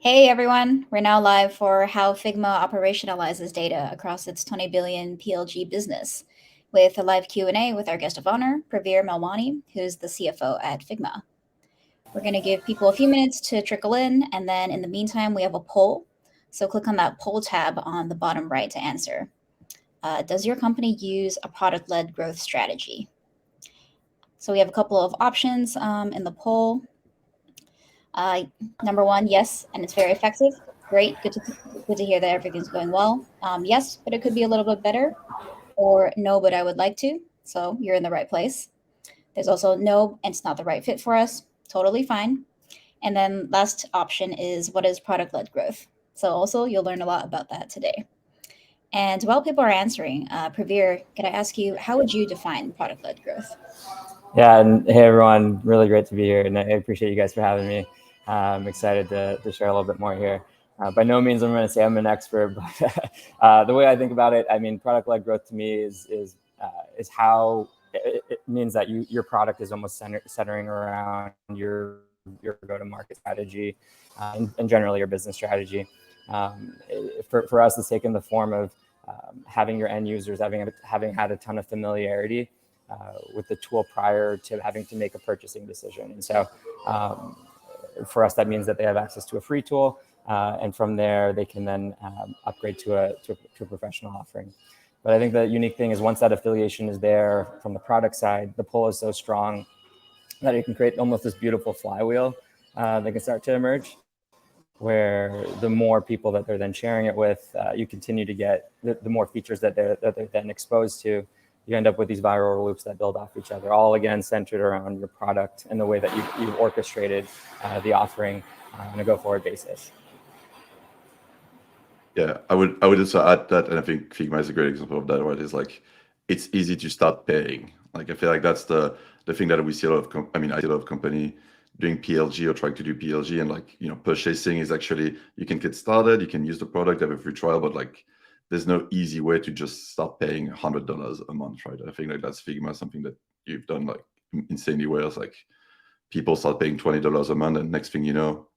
Hey everyone, we're now live for how Figma operationalizes data across its 20 billion PLG business with a live Q&A with our guest of honor, Praveer Melwani, who's the CFO at Figma. We're going to give people a few minutes to trickle in, and then in the meantime, we have a poll. So click on that poll tab on the bottom right to answer. Does your company use a product-led growth strategy? So we have a couple of options in the poll. Number one, yes, and it's very effective. Great, good to hear that everything's going well. Yes, but it could be a little bit better. Or no, but I would like to. So you're in the right place. There's also no, and it's not the right fit for us. Totally fine. And then last option is what is product-led growth? So also you'll learn a lot about that today. And while people are answering, Praveer, could I ask you, how would you define product-led growth? Yeah, and hey everyone, really great to be here, and I appreciate you guys for having me. I'm excited to share a little bit more here. By no means I'm going to say I'm an expert, but the way I think about it, I mean, product-led growth to me is how it means that your product is almost centering around your go-to-market strategy and generally your business strategy. For us, it's taken the form of having your end users having had a ton of familiarity with the tool prior to having to make a purchasing decision. And so for us, that means that they have access to a free tool. And from there, they can then upgrade to a professional offering. But I think the unique thing is once that affiliation is there from the product side, the pull is so strong that it can create almost this beautiful flywheel that can start to emerge, where the more people that they're then sharing it with, you continue to get the more features that they're then exposed to. You end up with these viral loops that build off each other, all again centered around your product and the way that you've orchestrated the offering on a go-forward basis. Yeah, I would also add that, and I think Figma is a great example of that, right? It's like it's easy to start paying. Like I feel like that's the thing that we see a lot of. I see a lot of company doing PLG or trying to do PLG, and purchasing is actually you can get started, you can use the product, have a free trial, but like there's no easy way to just start paying $100 a month, right? I think like that's Figma, something that you've done like insanely well. It's like people start paying $20 a month, and next thing you know,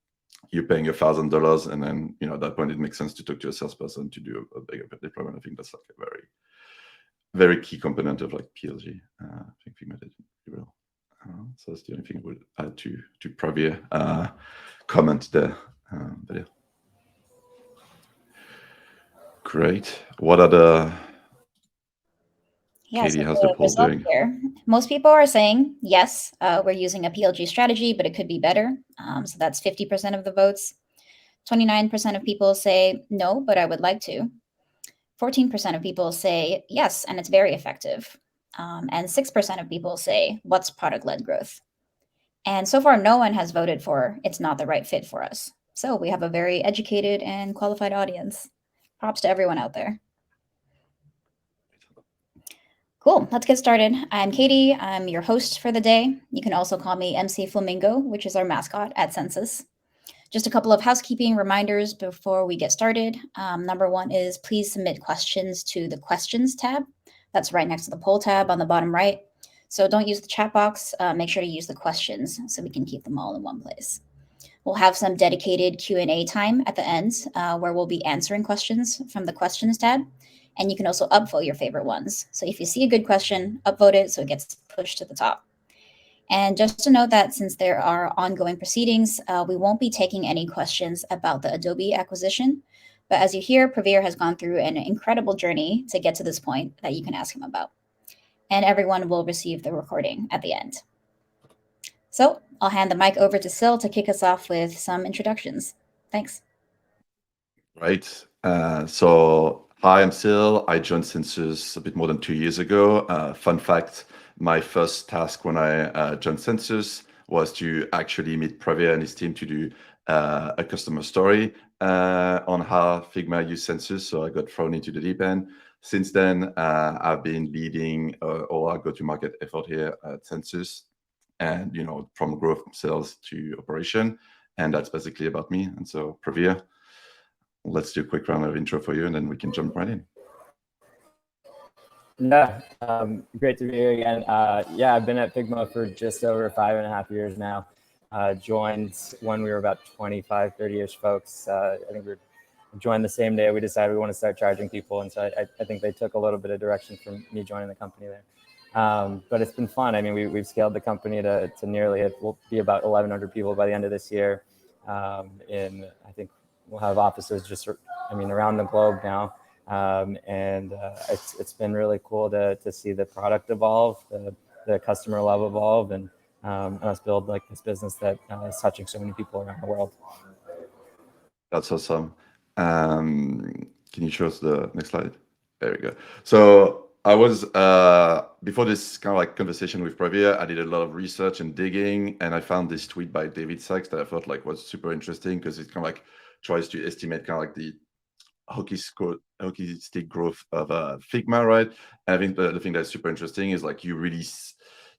you're paying $1,000, and then at that point it makes sense to talk to a salesperson to do a bigger deployment. I think that's like a very, very key component of like PLG. I think Figma did really well. So that's the only thing I would add to Praveer comment there. But yeah. Great. What are the Katie, how's the poll doing? Here. Most people are saying yes, we're using a PLG strategy, but it could be better. So that's 50% of the votes. 29% of people say no, but I would like to. 14% of people say yes, and it's very effective. And 6% of people say, what's product-led growth? And so far, no one has voted for it's not the right fit for us. So we have a very educated and qualified audience. Props to everyone out there. Cool, let's get started. I'm Katie, I'm your host for the day. You can also call me MC Flamingo, which is our mascot at Census. Just a couple of housekeeping reminders before we get started. Number one is please submit questions to the questions tab. That's right next to the poll tab on the bottom right. So don't use the chat box, make sure to use the questions so we can keep them all in one place. We'll have some dedicated Q&A time at the end where we'll be answering questions from the questions tab. And you can also upvote your favorite ones. So if you see a good question, upvote it so it gets pushed to the top. And just to note that since there are ongoing proceedings, we won't be taking any questions about the Adobe acquisition. But as you hear, Praveer has gone through an incredible journey to get to this point that you can ask him about. And everyone will receive the recording at the end. So I'll hand the mic over to Sil to kick us off with some introductions. Thanks. Right. So hi, I'm Sil. I joined Census a bit more than 2 years ago. Fun fact, my first task when I joined Census was to actually meet Praveer and his team to do a customer story on how Figma used Census. So I got thrown into the deep end. Since then, I've been leading all our go-to-market effort here at Census, and from growth, sales to operation, and that's basically about me. And so, Praveer, let's do a quick round of intro for you, and then we can jump right in. Yeah, great to be here again. Yeah, I've been at Figma for just over 5.5 years now. joined when we were about 25, 30-ish folks. I think we joined the same day we decided we want to start charging people. And so I think they took a little bit of direction from me joining the company there. But it's been fun. I mean, we've scaled the company to nearly, it will be about 1,100 people by the end of this year. I think we'll have offices just, around the globe now. It's been really cool to see the product evolve, the customer love evolve, and us build like this business that is touching so many people around the world. That's awesome. Can you show us the next slide? There we go. So I was, before this kind of like conversation with Praveer, I did a lot of research and digging, and I found this tweet by David Sachs that I thought like was super interesting because it kind of like tries to estimate kind of like the hockey stick growth of Figma, right? And I think the thing that's super interesting is like you really,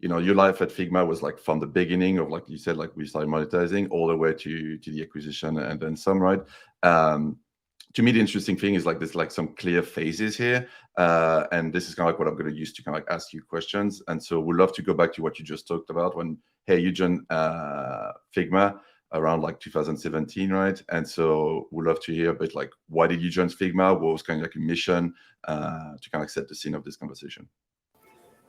your life at Figma was like from the beginning of, like you said, like we started monetizing all the way to the acquisition and then some, right? To me, the interesting thing is like there's like some clear phases here. And this is kind of like what I'm going to use to kind of like ask you questions. And so we'd love to go back to what you just talked about when, hey, you joined Figma around like 2017, right? And so we'd love to hear a bit like, why did you join Figma? What was kind of like a mission to kind of set the scene of this conversation?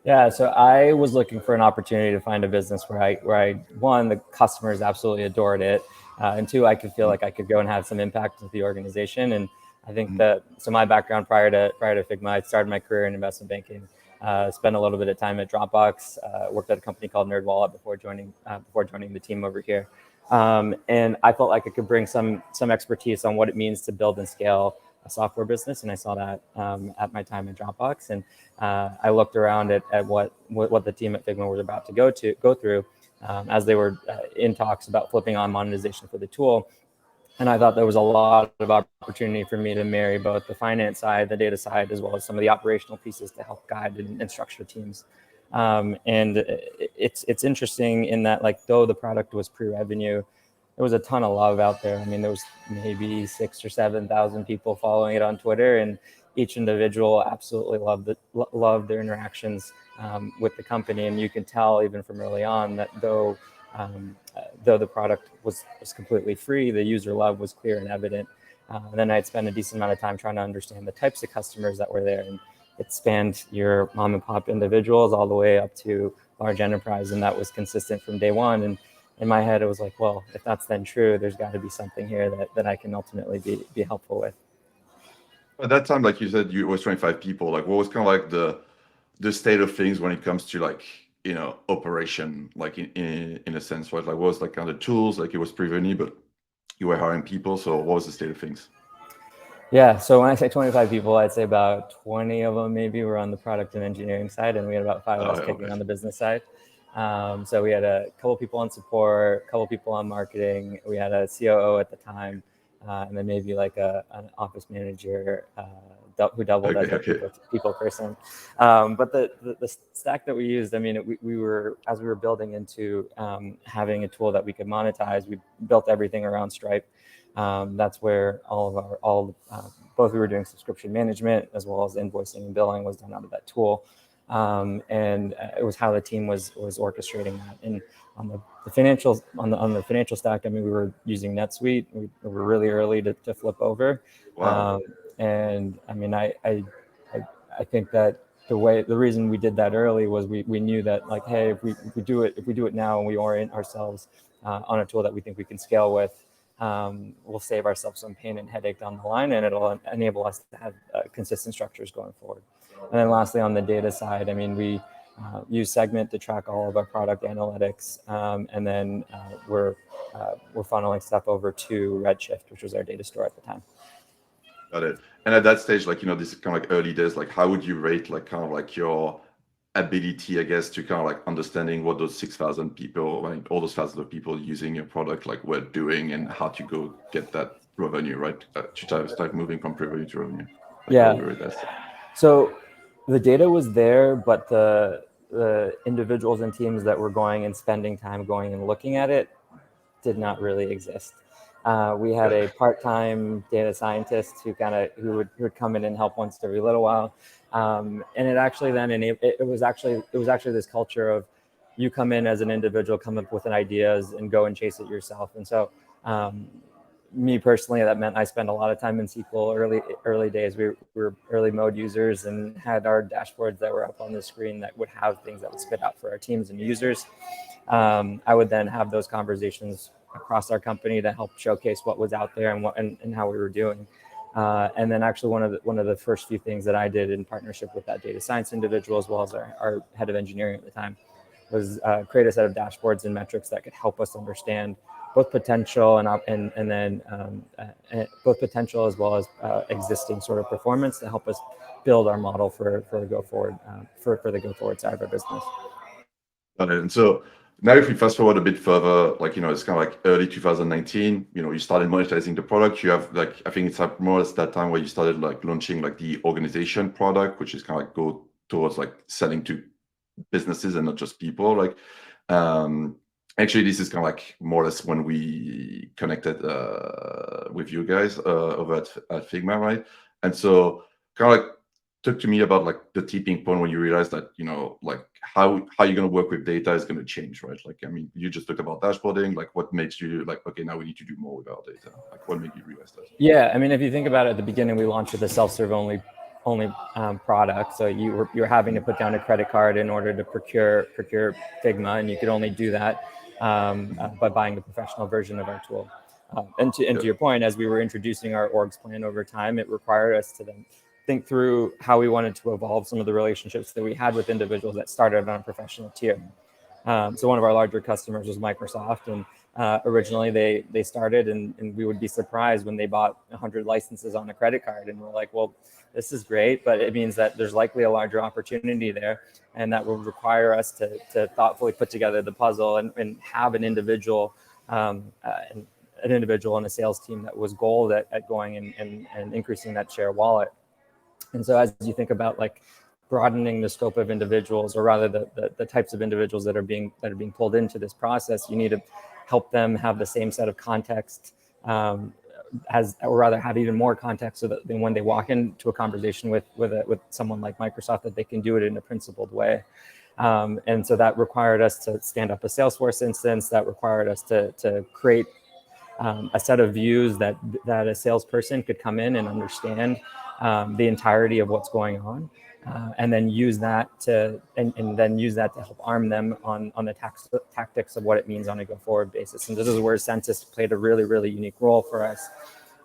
Yeah, so I was looking for an opportunity to find a business where I one, the customers absolutely adored it, and two, I could feel like I could go and have some impact with the organization. And I think that, so my background prior to Figma, I started my career in investment banking, spent a little bit of time at Dropbox, worked at a company called NerdWallet before joining the team over here. And I felt like I could bring some expertise on what it means to build and scale a software business, and I saw that at my time at Dropbox. And I looked around at what the team at Figma was about to go through as they were in talks about flipping on monetization for the tool. And I thought there was a lot of opportunity for me to marry both the finance side, the data side, as well as some of the operational pieces to help guide and structure teams. And it's interesting in that, like, though the product was pre-revenue, there was a ton of love out there. I mean, there was maybe 6,000 or 7,000 people following it on Twitter, and each individual absolutely loved their interactions with the company. And you can tell even from early on that though the product was completely free, the user love was clear and evident. And then I'd spend a decent amount of time trying to understand the types of customers that were there. And it spanned your mom and pop individuals all the way up to large enterprise. And that was consistent from day one. And in my head, it was like, well, if that's then true, there's got to be something here that I can ultimately be helpful with. At that time, like you said, you was 25 people. Like, what was kind of like the state of things when it comes to like, operation, like in a sense, right? Like, what was like kind of tools? Like, it was pre-revenue, but you were hiring people. So what was the state of things? Yeah, so when I say 25 people, I'd say about 20 of them maybe were on the product and engineering side, and we had about 5 of us kicking on the business side. So we had a couple people on support, a couple people on marketing. We had a COO at the time, and then maybe like an office manager who doubled as a people person. But the stack that we used, I mean, we were, as we were building into having a tool that we could monetize, we built everything around Stripe. That's where both we were doing subscription management as well as invoicing and billing was done out of that tool. And it was how the team was orchestrating that. And on the financial stack, I mean, we were using NetSuite. We were really early to flip over. Wow. And I mean, I think that the reason we did that early was we knew that, like, hey, if we do it now and we orient ourselves on a tool that we think we can scale with, we'll save ourselves some pain and headache down the line, and it'll enable us to have consistent structures going forward. And then lastly, on the data side, I mean, we use Segment to track all of our product analytics, and then we're funneling stuff over to Redshift, which was our data store at the time. Got it. And at that stage, like, this is kind of like early days, like how would you rate like kind of like your ability, I guess, to kind of like understanding what those 6,000 people, like all those thousands of people using your product, like were doing, and how to go get that revenue, right? To start moving from pre-revenue to revenue. Like, yeah. So the data was there, but the individuals and teams that were going and spending time going and looking at it did not really exist. We had a part-time data scientist who would come in and help once every little while, and it actually then it was actually this culture of you come in as an individual, come up with an ideas and go and chase it yourself. And so me personally, that meant I spent a lot of time in SQL early days. We were early mode users and had our dashboards that were up on the screen that would have things that would spit out for our teams and users. I would then have those conversations across our company to help showcase what was out there and how we were doing. And then actually one of the first few things that I did in partnership with that data science individual, as well as our head of engineering at the time, was create a set of dashboards and metrics that could help us understand both potential and then both potential as well as existing sort of performance to help us build our model for the go forward side of our business. Got it. And so now if we fast forward a bit further, like, it's kind of like early 2019, you started monetizing the product. You have like, I think it's like more or less that time where you started like launching like the organization product, which is kind of like go towards like selling to businesses and not just people. Like, actually, this is kind of like more or less when we connected with you guys over at Figma, right? And so kind of like talk to me about like the tipping point when you realize that, like how you're going to work with data is going to change, right? Like, I mean, you just talked about dashboarding, like what makes you like, okay, now we need to do more with our data. Like what made you realize that? Yeah, I mean, if you think about it, at the beginning, we launched with a self-serve only product. So you were having to put down a credit card in order to procure Figma, and you could only do that by buying the professional version of our tool. And to your point, as we were introducing our orgs plan over time, it required us to then think through how we wanted to evolve some of the relationships that we had with individuals that started on a professional tier. So one of our larger customers was Microsoft, and originally they started and we would be surprised when they bought 100 licenses on a credit card, and we're like, well, this is great, but it means that there's likely a larger opportunity there, and that will require us to thoughtfully put together the puzzle and have an individual and a sales team that was goaled at going and increasing that share wallet. And so as you think about like broadening the scope of individuals, or rather the types of individuals that are being pulled into this process, you need to help them have the same set of context or rather have even more context, so that when they walk into a conversation with someone like Microsoft, that they can do it in a principled way. And so that required us to stand up a Salesforce instance. That required us to create a set of views that a salesperson could come in and understand the entirety of what's going on, and then use that to help arm them on the tactics of what it means on a go-forward basis. And this is where Census played a really, really unique role for us,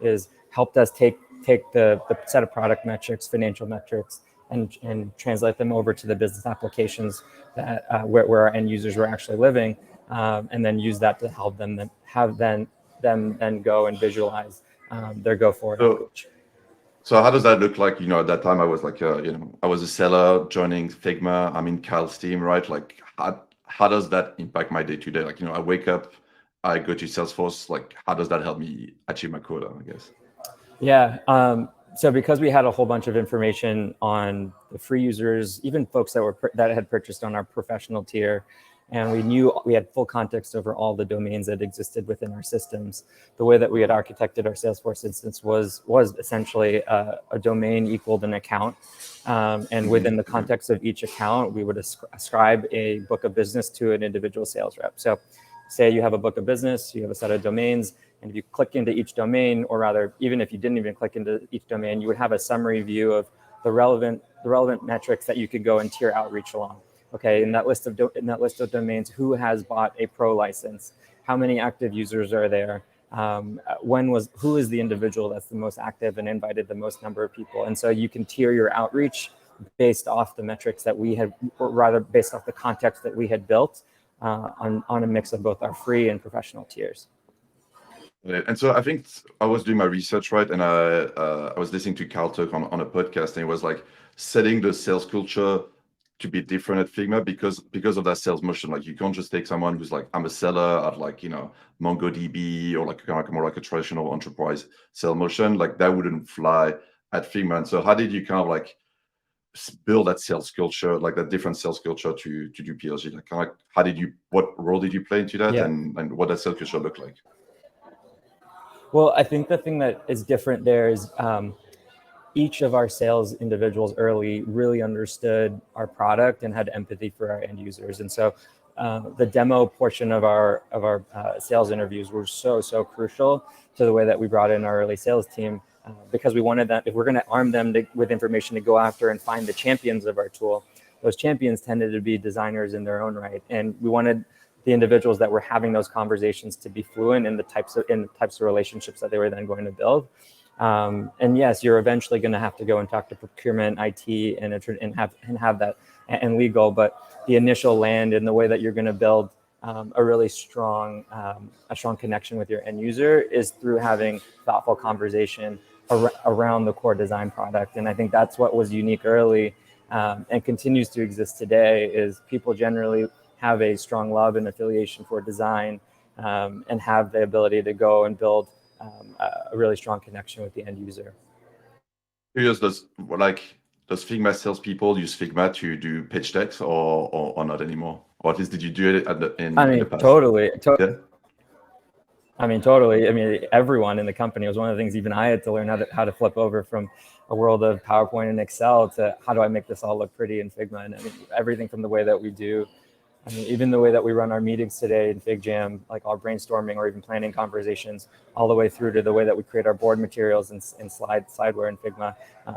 is helped us take the set of product metrics, financial metrics, and translate them over to the business applications that where our end users were actually living, and then use that to help them then go and visualize their go-forward approach. So how does that look like? At that time I was like, I was a seller joining Figma. I'm in Kyle's team, right? Like how does that impact my day to day? Like, I wake up, I go to Salesforce. Like, how does that help me achieve my quota, I guess? Yeah. So because we had a whole bunch of information on the free users, even folks that had purchased on our professional tier, and we knew we had full context over all the domains that existed within our systems, the way that we had architected our Salesforce instance was essentially a domain equaled an account. And within the context of each account, we would ascribe a book of business to an individual sales rep. So say you have a book of business, you have a set of domains, and if you click into each domain, or rather, even if you didn't even click into each domain, you would have a summary view of the relevant metrics that you could go and tier outreach along. Okay, in that list of domains, who has bought a pro license? How many active users are there? Who is the individual that's the most active and invited the most number of people? And so you can tier your outreach based off the metrics that we had, or rather based off the context that we had built on a mix of both our free and professional tiers. And so I think I was doing my research, right? And I was listening to Kyle talk on a podcast, and it was like setting the sales culture to be different at Figma because of that sales motion. Like, you can't just take someone who's like, I'm a seller at like, MongoDB, or like kind of more like a traditional enterprise sales motion. Like, that wouldn't fly at Figma. And so how did you kind of like build that sales culture, like that different sales culture to do PLG? Like, kind of like, what role did you play into that? Yeah. And what does sales culture look like? Well, I think the thing that is different there is each of our sales individuals early really understood our product and had empathy for our end users. And so the demo portion of our sales interviews were so crucial to the way that we brought in our early sales team, because we wanted that if we're going to arm them with information to go after and find the champions of our tool, those champions tended to be designers in their own right, and we wanted the individuals that were having those conversations to be fluent in the types of relationships that they were then going to build. And yes, you're eventually going to have to go and talk to procurement, IT, and have that, and legal. But the initial land and the way that you're going to build a really strong connection with your end user is through having thoughtful conversation around the core design product. And I think that's what was unique early, and continues to exist today, is people generally have a strong love and affiliation for design, and have the ability to go and build a really strong connection with the end user. Curious, does Figma salespeople use Figma to do pitch decks or not anymore? Or at least did you do it in the past? Totally. Yeah. Totally. I mean, everyone in the company, it was one of the things even I had to learn how to flip over from a world of PowerPoint and Excel to how do I make this all look pretty in Figma. And I mean, everything from the way that we do, I mean, even the way that we run our meetings today in FigJam, like our brainstorming or even planning conversations, all the way through to the way that we create our board materials and slideware in Figma.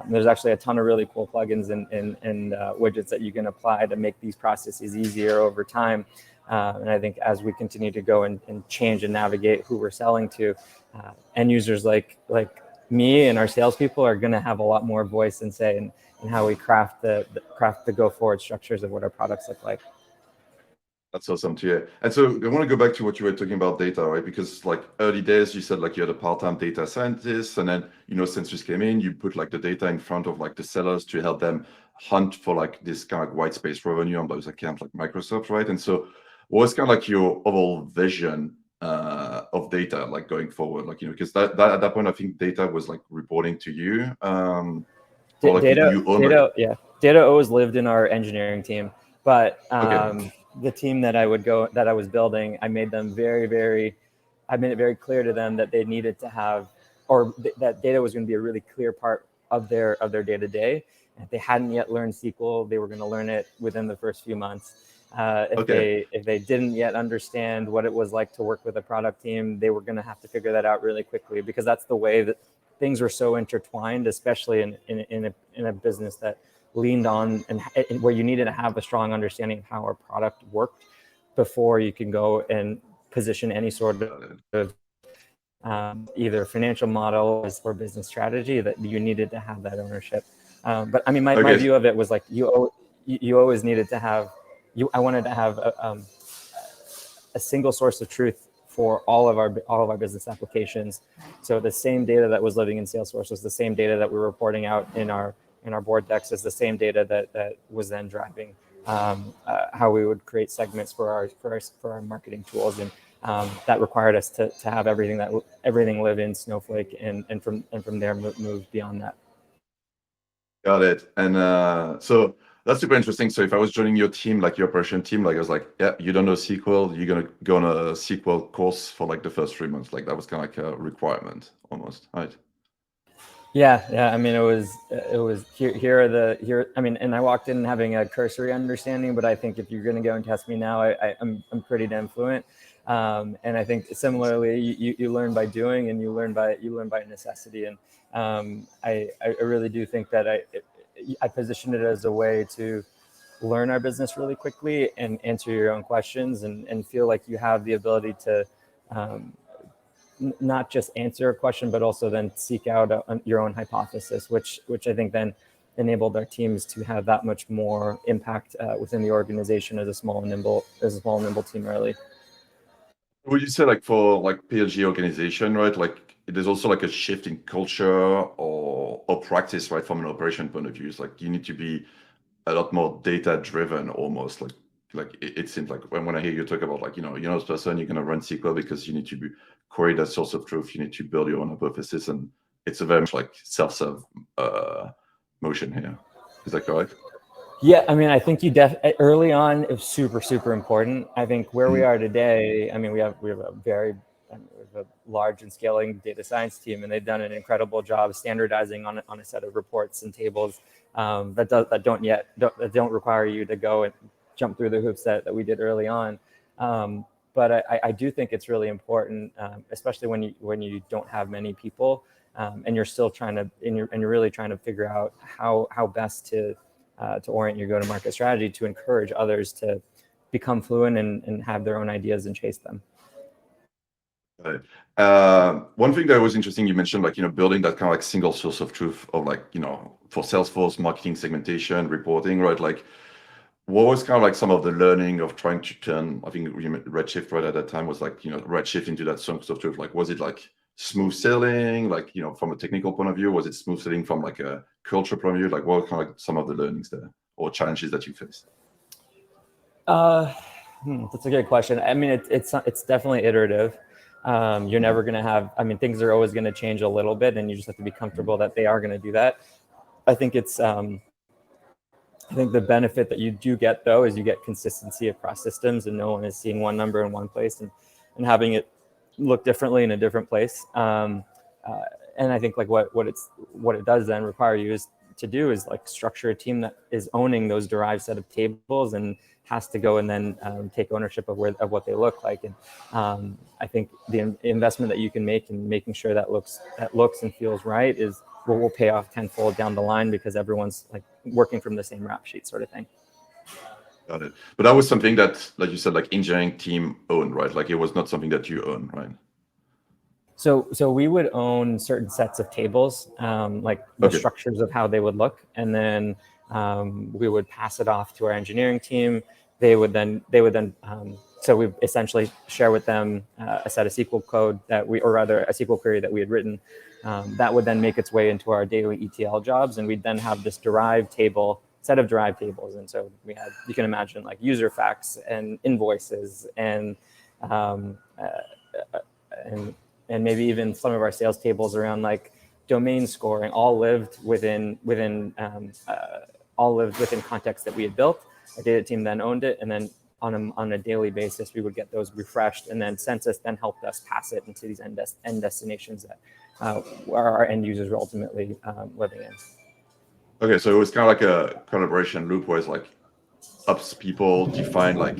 There's actually a ton of really cool plugins and widgets that you can apply to make these processes easier over time. And I think as we continue to go and change and navigate who we're selling to, end users like me and our salespeople are going to have a lot more voice and say in how we craft the go forward structures of what our products look like. That's awesome to hear. And so I want to go back to what you were talking about data, right? Because like early days, you said like you had a part-time data scientist, and then, you know, Census came in, you put like the data in front of like the sellers to help them hunt for like this kind of white space revenue on those accounts like Microsoft, right? And so what was kind of like your overall vision of data, like going forward? Like, you know, because that at that point, I think data was like reporting to you. Or like data always lived in our engineering team, but okay. The team that I was building, I made it very clear to them that they needed to have, that data was going to be a really clear part of their day to day. If they hadn't yet learned SQL, they were going to learn it within the first few months. If they didn't yet understand what it was like to work with a product team, they were going to have to figure that out really quickly, because that's the way that things were so intertwined, especially in a business that leaned on and where you needed to have a strong understanding of how our product worked before you can go and position any sort of either financial model or business strategy, that you needed to have that ownership. But I mean, my view of it was like you always needed to have. I wanted to have a single source of truth for all of our business applications. So the same data that was living in Salesforce was the same data that we were reporting out in our board decks, is the same data that was then driving how we would create segments for our marketing tools, and that required us to have everything live in Snowflake, and from there move beyond that. Got it. And so that's super interesting. So if I was joining your team, like your operation team, like I was like, yeah, you don't know SQL, you're gonna go on a SQL course for like the first 3 months. Like that was kind of like a requirement almost, right? Yeah. I mean, it was here. I mean, and I walked in having a cursory understanding, but I think if you're going to go and test me now, I'm pretty damn fluent. And I think similarly, you learn by doing, and you learn by necessity. And I really do think that I positioned it as a way to learn our business really quickly and answer your own questions, and feel like you have the ability to not just answer a question, but also then seek out your own hypothesis, which I think then enabled our teams to have that much more impact within the organization as a small and nimble team early. Would you say like for like PLG organization, right? Like there's also like a shift in culture or practice, right? From an operation point of view, it's like you need to be a lot more data driven almost. Like it seems like when I hear you talk about like, you know, this person, you're going to run SQL because you need to create a source of truth. You need to build your own hypothesis, and it's a very much like self-serve motion here. Is that correct? Yeah, I mean, I think early on it was super important. I think where we are today, I mean, we have a large and scaling data science team, and they've done an incredible job standardizing on a set of reports and tables that don't require you to go and jump through the hoops that we did early on. But I do think it's really important, especially when you don't have many people, and you're still trying to, and you're really trying to figure out how best to orient your go-to-market strategy to encourage others to become fluent and have their own ideas and chase them. One thing that was interesting, you mentioned like, building that kind of like single source of truth of like, for Salesforce marketing segmentation, reporting, right? Like, what was kind of like some of the learning of trying to turn, I think Redshift right at that time was like, Redshift into that source of truth. Like, was it like smooth sailing, like, from a technical point of view? Was it smooth sailing from like a culture point of view? Like, what were kind of like some of the learnings there or challenges that you faced? That's a good question. I mean, it's definitely iterative. You're never going to have, I mean, things are always going to change a little bit, and you just have to be comfortable that they are going to do that. I think I think the benefit that you do get, though, is you get consistency across systems, and no one is seeing one number in one place and having it look differently in a different place. And I think like what it does then require you to do is like structure a team that is owning those derived set of tables and has to go and then take ownership of what they look like. And I think the investment that you can make in making sure that looks and feels right is what will pay off tenfold down the line, because everyone's like working from the same rap sheet sort of thing. Got it. But that was something that, like you said, like engineering team owned, right? Like it was not something that you own, right? So we would own certain sets of tables, like the structures of how they would look, and then we would pass it off to our engineering team. They would then so we essentially share with them a set of SQL code or rather a SQL query that we had written that would then make its way into our daily ETL jobs, and we'd then have this set of derived tables. And so we had, you can imagine, like user facts and invoices and maybe even some of our sales tables around like domain scoring, all lived within context that we had built. Our data team then owned it, and then on a daily basis, we would get those refreshed, and then Census then helped us pass it into these end destinations that our end users were ultimately living in. Okay, so it was kind of like a collaboration loop where it's like ops people define like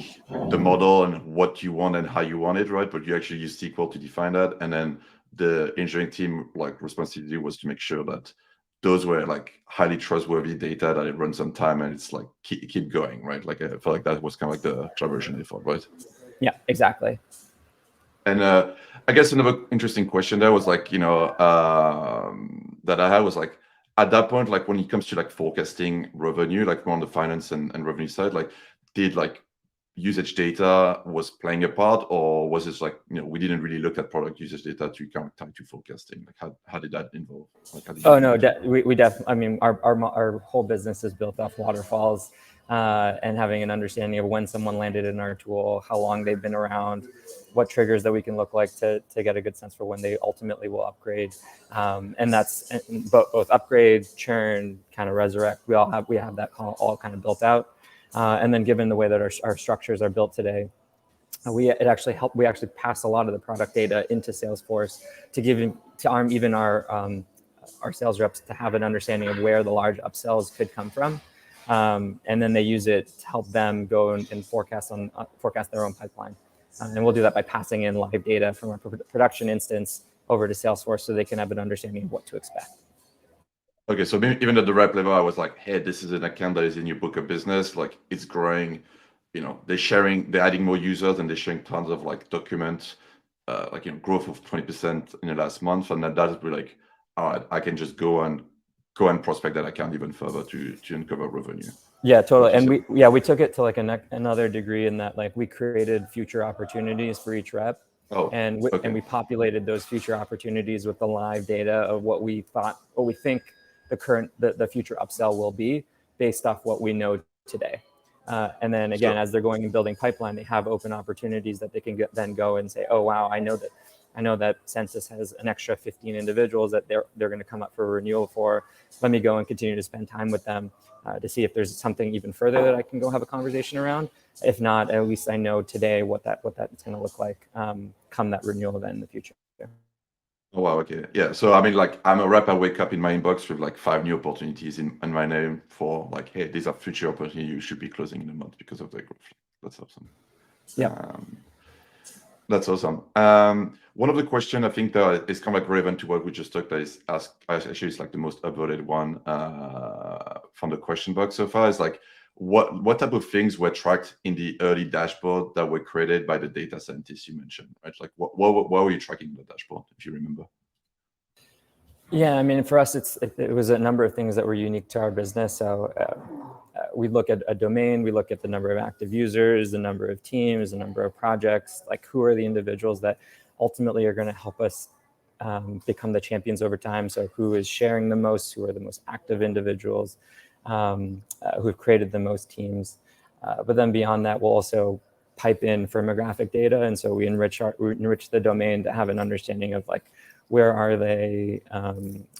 the model and what you want and how you want it, right? But you actually use SQL to define that, and then the engineering team like responsibility was to make sure that those were like highly trustworthy data, that it runs on time and it's like keep going, right? Like I felt like that was kind of like the collaboration effort, right? Yeah, exactly. And I guess another interesting question there was like, that I had was like, at that point, like when it comes to like forecasting revenue, like more on the finance and revenue side, like did like usage data was playing a part, or was it like, we didn't really look at product usage data to kind of tie to forecasting? Like how did that involve? Like, we definitely, I mean, our whole business is built off waterfalls and having an understanding of when someone landed in our tool, how long they've been around, what triggers that we can look like to get a good sense for when they ultimately will upgrade. And that's both upgrade, churn, kind of resurrect. We have that all kind of built out. And then given the way that our structures are built today, we actually pass a lot of the product data into Salesforce to arm even our sales reps to have an understanding of where the large upsells could come from. And then they use it to help them go and forecast their own pipeline. And we'll do that by passing in live data from our production instance over to Salesforce so they can have an understanding of what to expect. Okay, so even at the rep level, I was like, hey, this is an account that is in your book of business, like it's growing, they're adding more users, and they're sharing tons of like documents, growth of 20% in the last month. And that would be like, all right, I can just go and prospect that account even further to uncover revenue. Yeah, totally. And we took it to like another degree in that, like we created future opportunities for each rep. And we populated those future opportunities with the live data of what we think the future upsell will be based off what we know today. And then again, as they're going and building pipeline, they have open opportunities that they can then go and say, oh wow, I know that Census has an extra 15 individuals that they're going to come up for renewal for. Let me go and continue to spend time with them to see if there's something even further that I can go have a conversation around. If not, at least I know today what that's going to look like come that renewal event in the future. Oh, wow, okay. Yeah. So I mean, like I'm a rep, I wake up in my inbox with like 5 new opportunities in my name for like, hey, these are future opportunities you should be closing in a month because of the growth. That's awesome. Yeah. That's awesome. One of the questions I think that is kind of like relevant to what we just talked about is actually it's like the most upvoted one from the question box so far is like, what type of things were tracked in the early dashboard that were created by the data scientists you mentioned, right? Like what were you tracking in the dashboard, if you remember? Yeah, I mean, for us, it was a number of things that were unique to our business. So we look at a domain, we look at the number of active users, the number of teams, the number of projects, like who are the individuals that ultimately are going to help us become the champions over time. So who is sharing the most, who are the most active individuals, who've created the most teams. But then beyond that, we'll also pipe in firmographic data. And so we enrich the domain to have an understanding of like, where are they,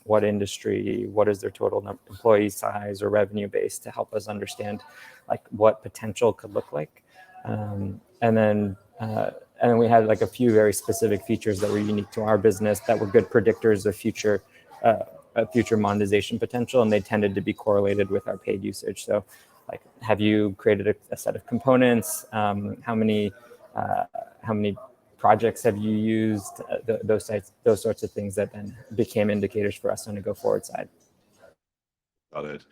what industry, what is their total employee size or revenue base to help us understand like what potential could look like. And then we had like a few very specific features that were unique to our business that were good predictors of future monetization potential, and they tended to be correlated with our paid usage. So like, have you created a set of components? How many projects have you used? Those sorts of things that then became indicators for us on a go forward side. Got it.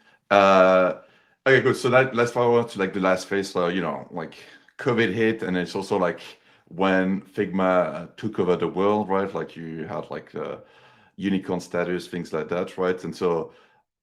Okay, good. So let's forward to like the last phase. So like COVID hit, and it's also like when Figma took over the world, right? Like you had like unicorn status, things like that, right? And so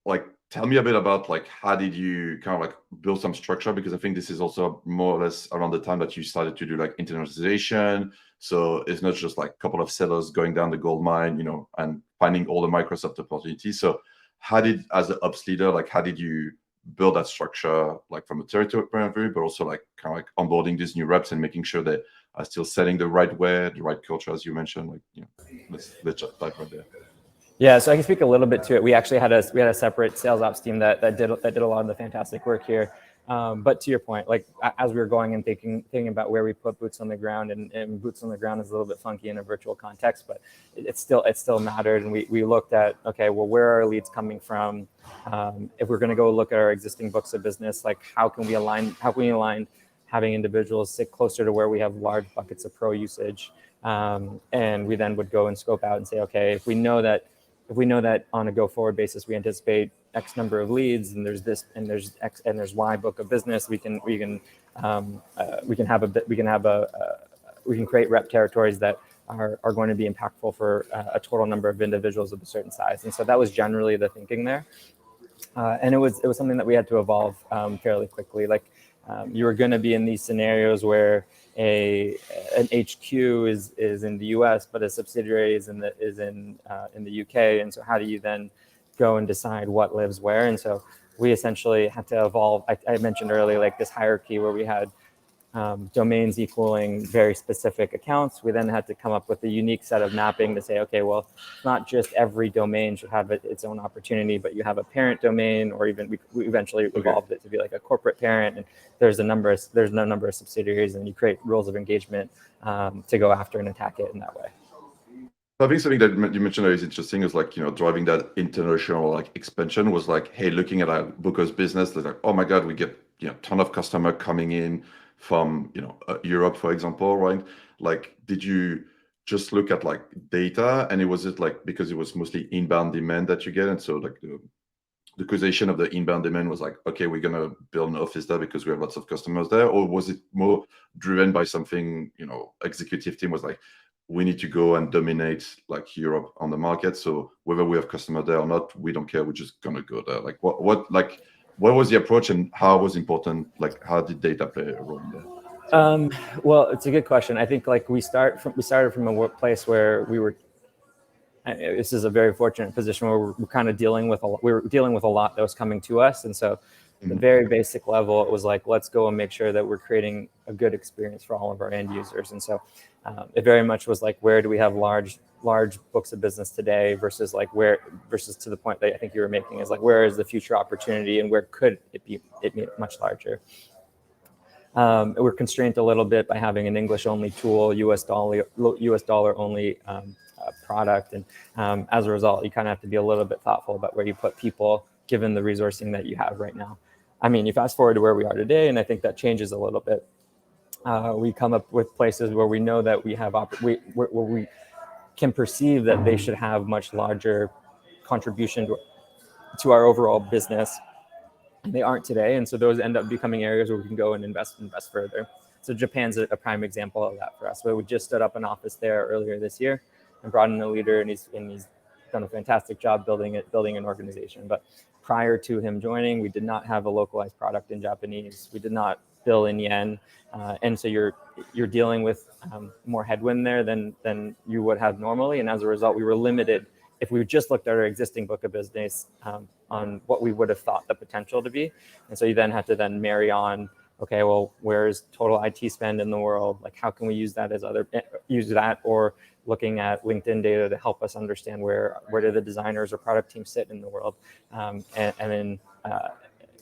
like tell me a bit about like how did you kind of like build some structure, because I think this is also more or less around the time that you started to do like internationalization. So it's not just like a couple of sellers going down the gold mine, and finding all the Microsoft opportunities. So how did, as an ops leader, like how did you build that structure, like from a territory point of view, but also like kind of like onboarding these new reps and making sure they are still selling the right way, the right culture, as you mentioned? Like, let's just dive right there. Yeah, so I can speak a little bit to it. We actually had a separate sales ops team that did a lot of the fantastic work here. But to your point, like as we were going and thinking about where we put boots on the ground, and boots on the ground is a little bit funky in a virtual context, but it still mattered. And we looked at, okay, well, where are our leads coming from? If we're going to go look at our existing books of business, like how can we align having individuals sit closer to where we have large buckets of pro usage? And we then would go and scope out and say, okay, if we know that on a go forward basis, we anticipate X number of leads, and there's this, and there's X, and there's Y book of business, we can create rep territories that are going to be impactful for a total number of individuals of a certain size. And so that was generally the thinking there. And it was something that we had to evolve fairly quickly. Like you were going to be in these scenarios where an HQ is in the US, but a subsidiary is in the UK. And so how do you then go and decide what lives where? And so we essentially had to evolve. I mentioned earlier, like this hierarchy where we had domains equaling very specific accounts. We then had to come up with a unique set of mapping to say, okay, well, not just every domain should have its own opportunity, but you have a parent domain, or even we eventually evolved it to be like a corporate parent, and there's no number of subsidiaries, and you create rules of engagement to go after and attack it in that way. I think something that you mentioned that is interesting is like, driving that international like expansion was like, hey, looking at our Booker's business, they're like, oh my God, we get ton of customer coming in from Europe, for example, right? Like, did you just look at like data, and was it like because it was mostly inbound demand that you get, and so like the causation of the inbound demand was like, okay, we're gonna build an office there because we have lots of customers there? Or was it more driven by something, executive team was like, we need to go and dominate like Europe on the market, so whether we have customer there or not, we don't care, we're just gonna go there? Like what was the approach, and how was important, like how did data play a role in there? Well, it's a good question. I think like we started from a place where we were. This is a very fortunate position where we're kind of dealing with a lot that was coming to us, and so the very basic level, it was like, let's go and make sure that we're creating a good experience for all of our end users. And so it very much was like, where do we have large books of business today versus to the point that I think you were making, is like, where is the future opportunity and where could it be much larger? We're constrained a little bit by having an English-only tool, US dollar only product, and as a result, you kind of have to be a little bit thoughtful about where you put people, given the resourcing that you have right now. I mean, you fast forward to where we are today, and I think that changes a little bit. We come up with places where we know that we have where we can perceive that they should have much larger contribution to our overall business. They aren't today, and so those end up becoming areas where we can go and invest further. So Japan's a prime example of that for us. Where we just stood up an office there earlier this year and brought in a leader, and he's done a fantastic job building an organization. But prior to him joining, we did not have a localized product in Japanese. We did not bill in yen, and so you're dealing with more headwind there than you would have normally, and as a result, we were limited. If we just looked at our existing book of business on what we would have thought the potential to be. And so you then have to then marry on, okay, well, where's total IT spend in the world? Like, how can we use that or looking at LinkedIn data to help us understand where do the designers or product teams sit in the world, and then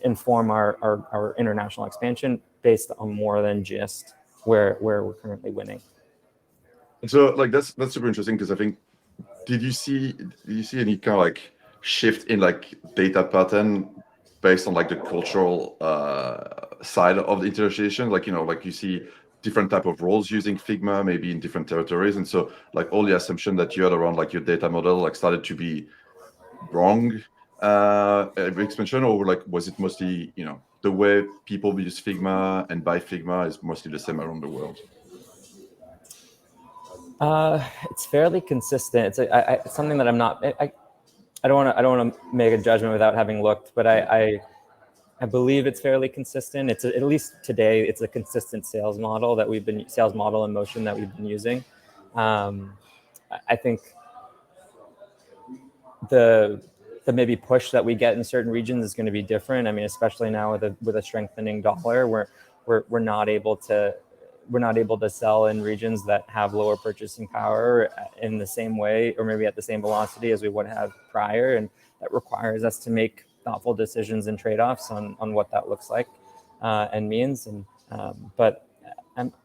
inform our international expansion based on more than just where we're currently winning. And so like that's super interesting, because I think, did you see any kind of like shift in like data pattern based on like the cultural side of the internationalization? Like, like you see different type of roles using Figma, maybe in different territories. And so like all the assumption that you had around like your data model like started to be wrong every expansion, or like was it mostly, the way people use Figma and buy Figma is mostly the same around the world? It's fairly consistent. It's something that I'm not. I don't want to make a judgment without having looked, but I believe it's fairly consistent. It's at least today, it's a consistent sales model in motion that we've been using. I think the maybe push that we get in certain regions is going to be different. I mean, especially now with a strengthening dollar, we're not able to sell in regions that have lower purchasing power in the same way, or maybe at the same velocity as we would have prior, and that requires us to make thoughtful decisions and trade-offs on what that looks like and means. And but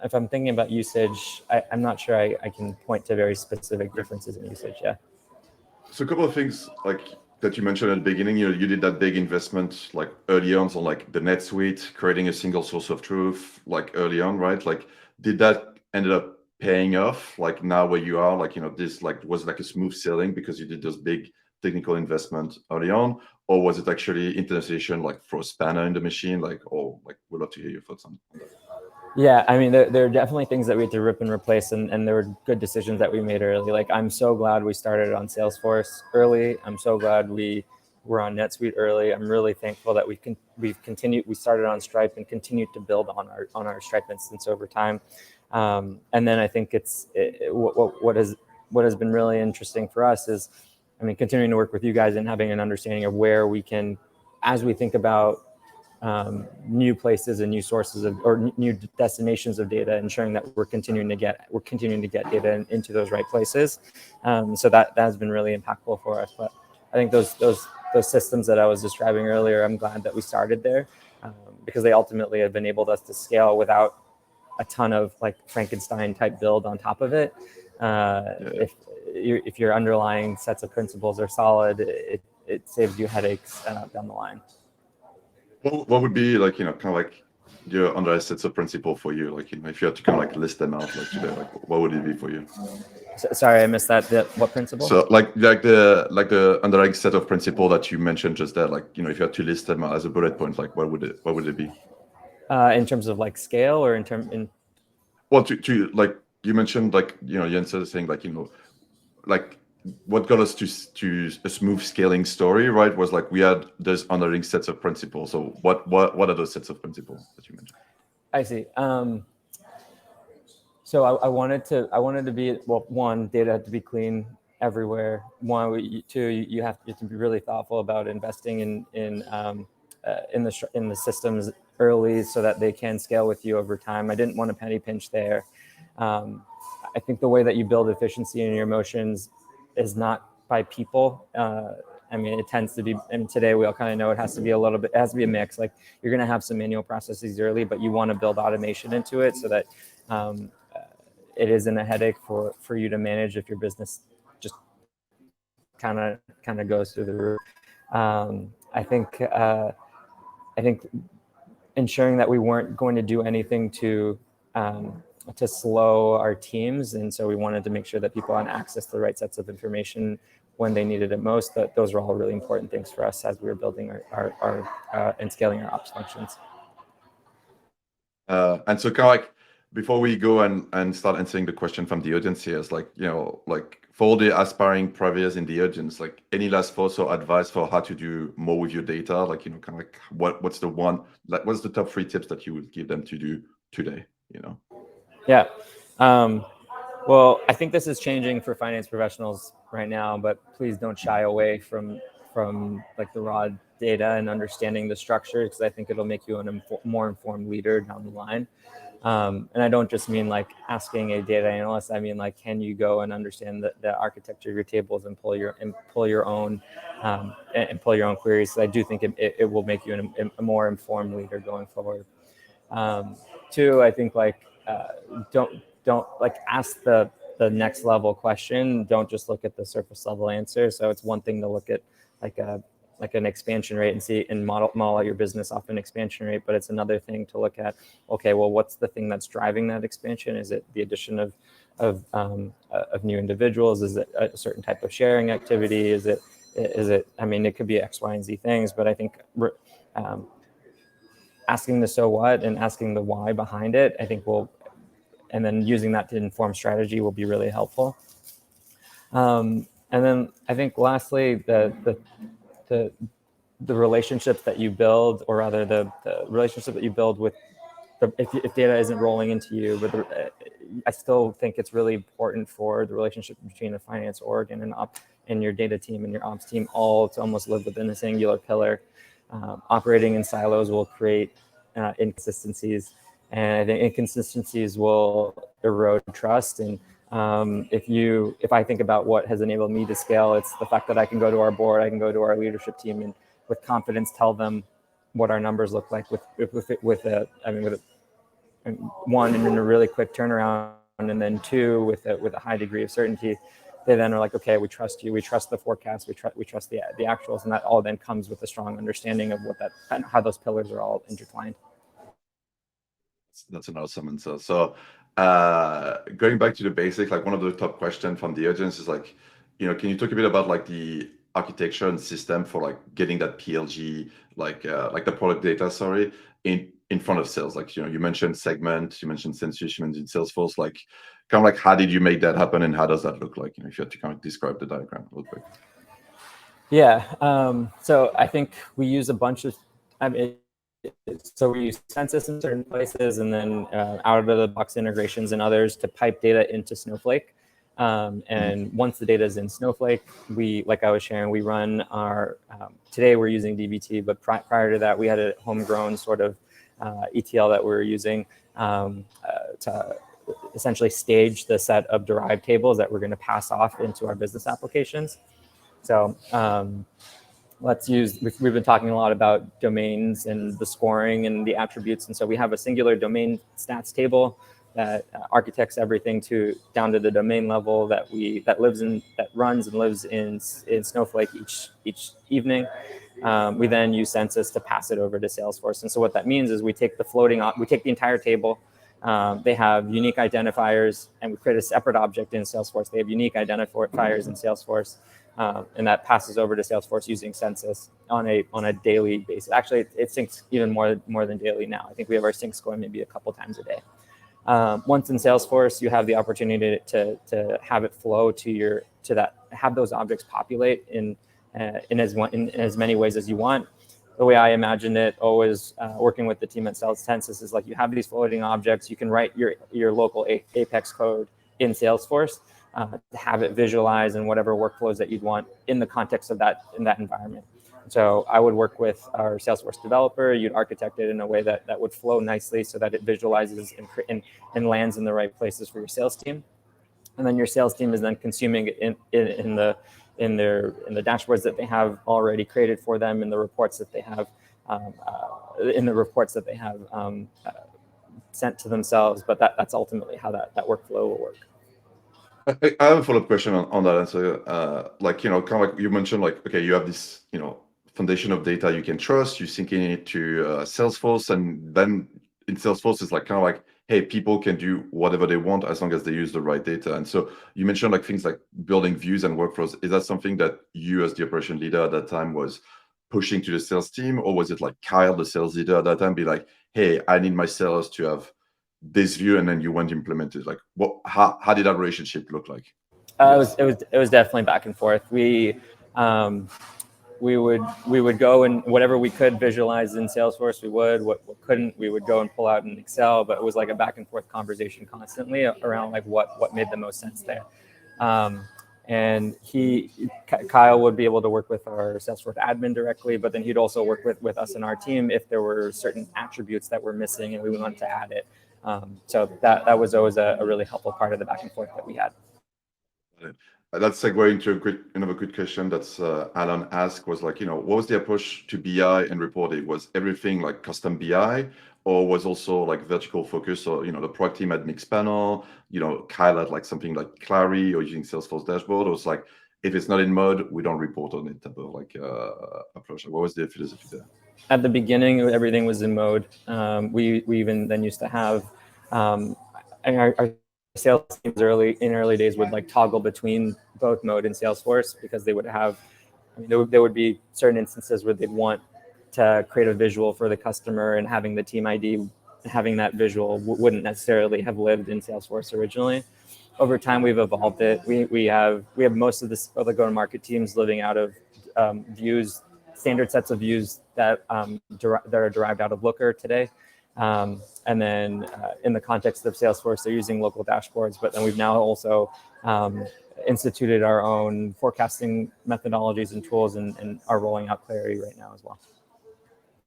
if I'm thinking about usage, I'm not sure I can point to very specific differences in usage. Yeah. So a couple of things like that you mentioned at the beginning, you did that big investment like early on like the NetSuite, creating a single source of truth like early on, right? Like, did that ended up paying off? Like now where you are, like, this like was like a smooth sailing because you did those big technical investment early on, or was it actually internationalization like throw a spanner in the machine? Like, we'd love to hear your thoughts on that. Yeah, I mean, there are definitely things that we had to rip and replace, and there were good decisions that we made early. Like, I'm so glad we started on Salesforce early. I'm so glad we were on NetSuite early. I'm really thankful that we've continued. We started on Stripe and continued to build on our Stripe instance over time. And then I think what has been really interesting for us is, I mean, continuing to work with you guys and having an understanding of where we can, as we think about new places and new sources or new destinations of data, ensuring that we're continuing to get data into those right places. So that has been really impactful for us. But I think those systems that I was describing earlier, I'm glad that we started there because they ultimately have enabled us to scale without a ton of like Frankenstein type build on top of it. If your underlying sets of principles are solid, it saves you headaches down the line. What would be like, kind of like your underlying sets of principle for you? Like, if you had to kind of like list them out like today, like what would it be for you? Sorry, I missed that. What principle? So like the underlying set of principle that you mentioned just there, like, if you had to list them as a bullet point, like what would it be? In terms of like scale, or well, to like you mentioned, like, Jens is saying, like, like what got us to a smooth scaling story, right, was like we had those underlying sets of principles. So what are those sets of principles that you mentioned? I see. So I wanted to be, well, one, data had to be clean everywhere. Two, you have to be really thoughtful about investing in the systems early so that they can scale with you over time. I didn't want a penny pinch there. I think the way that you build efficiency in your motions is not by people I mean, it tends to be, and today we all kind of know it has to be a little bit, it has to be a mix. Like you're going to have some manual processes early, but you want to build automation into it so that it isn't a headache for you to manage if your business just kind of goes through the roof. I think ensuring that we weren't going to do anything to slow our teams, and so we wanted to make sure that people had access to the right sets of information when they needed it most. That those were all really important things for us as we were building our and scaling our ops functions. And so kind of like before we go and start answering the question from the audience here, is like, you know, like for the aspiring Praveers in the audience, like any last thoughts or advice for how to do more with your data? Like, you know, kind of like what's the top 3 tips that you would give them to do today, you know? Yeah. Well, I think this is changing for finance professionals right now, but please don't shy away from like the raw data and understanding the structure, because I think it'll make you a more informed leader down the line. And I don't just mean like asking a data analyst. I mean, like, can you go and understand the architecture of your tables and pull your own queries? So I do think it will make you a more informed leader going forward. 2, I think like don't like ask the next level question. Don't just look at the surface level answer. So it's one thing to look at like an expansion rate and see and model out your business off an expansion rate, but it's another thing to look at, okay, well, what's the thing that's driving that expansion? Is it the addition of new individuals? Is it a certain type of sharing activity? Is it, I mean, it could be X, Y, and Z things, but I think asking the so what and asking the why behind it, I think and then using that to inform strategy will be really helpful. And then I think lastly, the relationships that you build, or rather the relationship that you build with if data isn't rolling into you, but I still think it's really important for the relationship between a finance org and your data team and your ops team all to almost live within a singular pillar. Operating in silos will create inconsistencies, and I think inconsistencies will erode trust. And if I think about what has enabled me to scale, it's the fact that I can go to our board, I can go to our leadership team, and with confidence tell them what our numbers look like one, in a really quick turnaround, and then 2, with a high degree of certainty. They then are like, okay, we trust you, we trust the forecast, we trust the actuals, and that all then comes with a strong understanding of how those pillars are all intertwined. That's an awesome answer. So going back to the basic, like one of the top questions from the audience is like, you know, can you talk a bit about like the architecture and system for like getting that PLG, like the product data, sorry, in front of sales? Like, you know, you mentioned segment, you mentioned census, you mentioned Salesforce, like kind of like how did you make that happen and how does that look like? You know, if you had to kind of describe the diagram a little bit. Yeah. So I think we use a bunch of, so we use census in certain places, and then out of the box integrations and others to pipe data into Snowflake. And once the data is in Snowflake, like I was sharing, we run our, today we're using dbt, but prior to that, we had a homegrown sort of ETL that we were using to essentially stage the set of derived tables that we're going to pass off into our business applications. So we've been talking a lot about domains and the scoring and the attributes. And so we have a singular domain stats table that architects everything down to the domain level that runs and lives in Snowflake each evening. We then use census to pass it over to Salesforce. And so what that means is we take the entire table. They have unique identifiers, and we create a separate object in Salesforce. They have unique identifiers in Salesforce. And that passes over to Salesforce using census on a daily basis. Actually, it syncs even more than daily now. I think we have our syncs going maybe a couple times a day. Once in Salesforce, you have the opportunity to have it flow have those objects populate in as many ways as you want. The way I imagined it, always working with the team at Census, is like you have these floating objects. You can write your local Apex code in Salesforce to have it visualize and whatever workflows that you'd want in the context of that environment. So I would work with our Salesforce developer. You'd architect it in a way that would flow nicely so that it visualizes and lands in the right places for your sales team. And then your sales team is then consuming it in in the dashboards that they have already created for them, in the reports that they have sent to themselves. But that's ultimately how that workflow will work. I have a follow-up question on that answer. Kind of like you mentioned, like, okay, you have this, foundation of data you can trust, you're syncing it to Salesforce, and then in Salesforce, it's like kind of like, hey, people can do whatever they want as long as they use the right data. And so you mentioned like things like building views and workflows. Is that something that you as the operation leader at that time was pushing to the sales team, or was it like Kyle, the sales leader at that time, be like, hey, I need my sellers to have this view, and then you went to implement it? Like, how did that relationship look like? It was definitely back and forth. We would go and whatever we could visualize in Salesforce, we would. What couldn't, we would go and pull out in Excel. But it was like a back and forth conversation constantly around like what made the most sense there. And Kyle would be able to work with our Salesforce admin directly, but then he'd also work with us and our team if there were certain attributes that were missing and we wanted to add it. So that was always a really helpful part of the back and forth that we had. That's segueing into another good question that's Alan asked, was like, what was the approach to BI and reporting? Was everything like custom BI, or was also like vertical focus? Or, the product team had Mixpanel, Kyle had like something like Clary or using Salesforce dashboard. Or it's like, if it's not in mode, we don't report on it type of like approach. What was the philosophy there? At the beginning, everything was in mode. We even then used to have our sales teams in early days would like toggle between both mode and Salesforce, because they would have, there would be certain instances where they'd want to create a visual for the customer, and having the team ID, having that visual wouldn't necessarily have lived in Salesforce originally. Over time, we've evolved it. We have most of the go-to-market teams living out of views, standard sets of views that are derived out of Looker today. And then in the context of Salesforce, they're using local dashboards, but then we've now also instituted our own forecasting methodologies and tools, and are rolling out Clarity right now as well.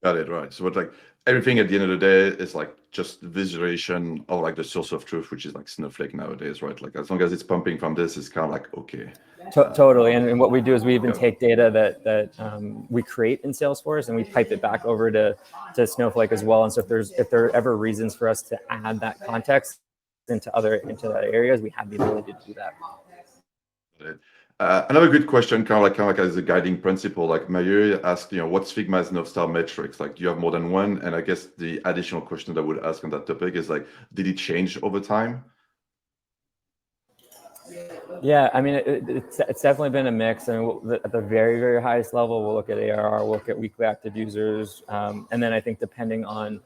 Got it, right. So it's like everything at the end of the day is like just visualization of like the source of truth, which is like Snowflake nowadays, right? Like as long as it's pumping from this, it's kind of like, okay. Totally. And what we do is we even take data that we create in Salesforce, and we pipe it back over to Snowflake as well. And so if there are ever reasons for us to add that context into other areas, we have the ability to do that. Another good question, kind of like as a guiding principle, like Mayuri asked, what's Figma's North Star metrics? Like, do you have more than one? And I guess the additional question that I would ask on that topic is like, did it change over time? Yeah, I mean, it's definitely been a mix. I mean, at the very, very highest level, we'll look at ARR, we'll look at weekly active users. And then I think depending on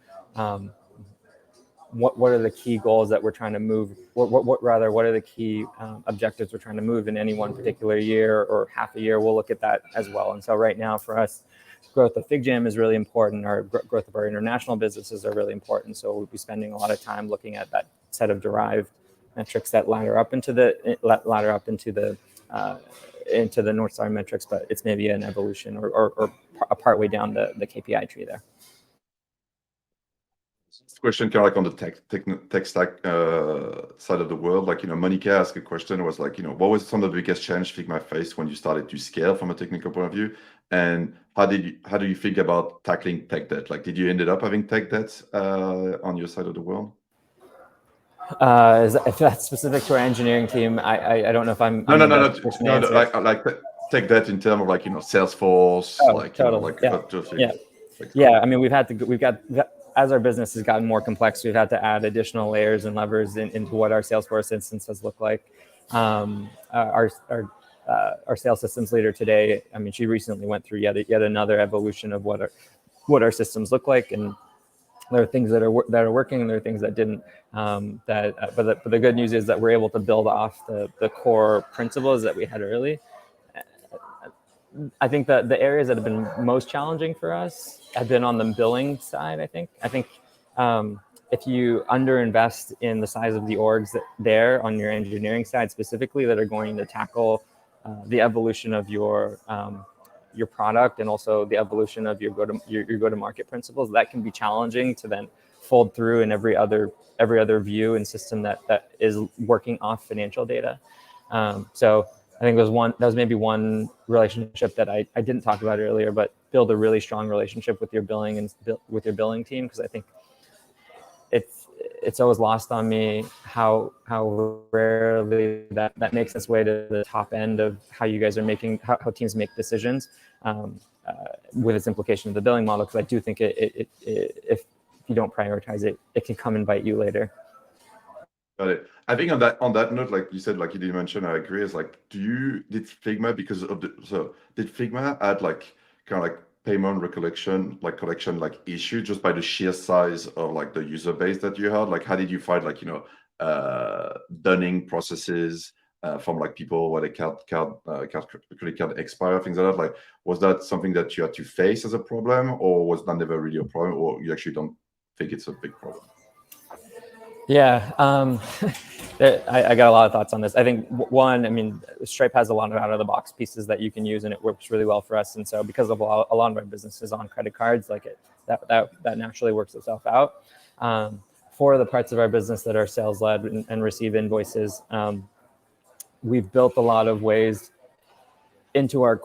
what are the key goals that we're trying to move, what are the key objectives we're trying to move in any one particular year or half a year, we'll look at that as well. And so right now for us, growth of FigJam is really important. Our growth of our international businesses are really important. So we'll be spending a lot of time looking at that set of derived metrics that ladder up into the North Star metrics, but it's maybe an evolution or a part way down the KPI tree there. This question kind of like on the tech stack side of the world, like, Monica asked a question, was like, what was some of the biggest challenge Figma faced when you started to scale from a technical point of view? And how do you think about tackling tech debt? Like, did you ended up having tech debts on your side of the world? If that's specific to our engineering team, I don't know if I'm no, like tech debt in terms of like, Salesforce, I mean, we've got as our business has gotten more complex, we've had to add additional layers and levers into what our Salesforce instances look like. Our sales systems leader today, I mean, she recently went through yet another evolution of what our systems look like, and there are things that are working, and there are things that didn't. But the good news is that we're able to build off the core principles that we had early. I think that the areas that have been most challenging for us have been on the billing side. I think if you underinvest in the size of the orgs there on your engineering side specifically that are going to tackle the evolution of your product and also the evolution of your go-to-market principles, that can be challenging to then fold through in every other view and system that is working off financial data. So I think that was maybe one relationship that I didn't talk about earlier, but build a really strong relationship with your billing and with your billing team, because I think it's always lost on me how rarely that makes its way to the top end of how you guys are making, how teams make decisions, with its implication of the billing model, because I do think if you don't prioritize it, it can come and bite you later. Got it. I think on that note, like you said, like you did mention, I agree. Is like, did Figma, because of did Figma add like kind of like payment collection like issue just by the sheer size of like the user base that you had? Like, how did you find like dunning processes from like people where they credit card expire, things like that? Like, was that something that you had to face as a problem, or was that never really a problem, or you actually don't think it's a big problem? Yeah, I got a lot of thoughts on this. I think one, I mean, Stripe has a lot of out-of-the-box pieces that you can use, and it works really well for us. And so, because of a lot of our businesses on credit cards, like that naturally works itself out. For the parts of our business that are sales-led and receive invoices, we've built a lot of ways into our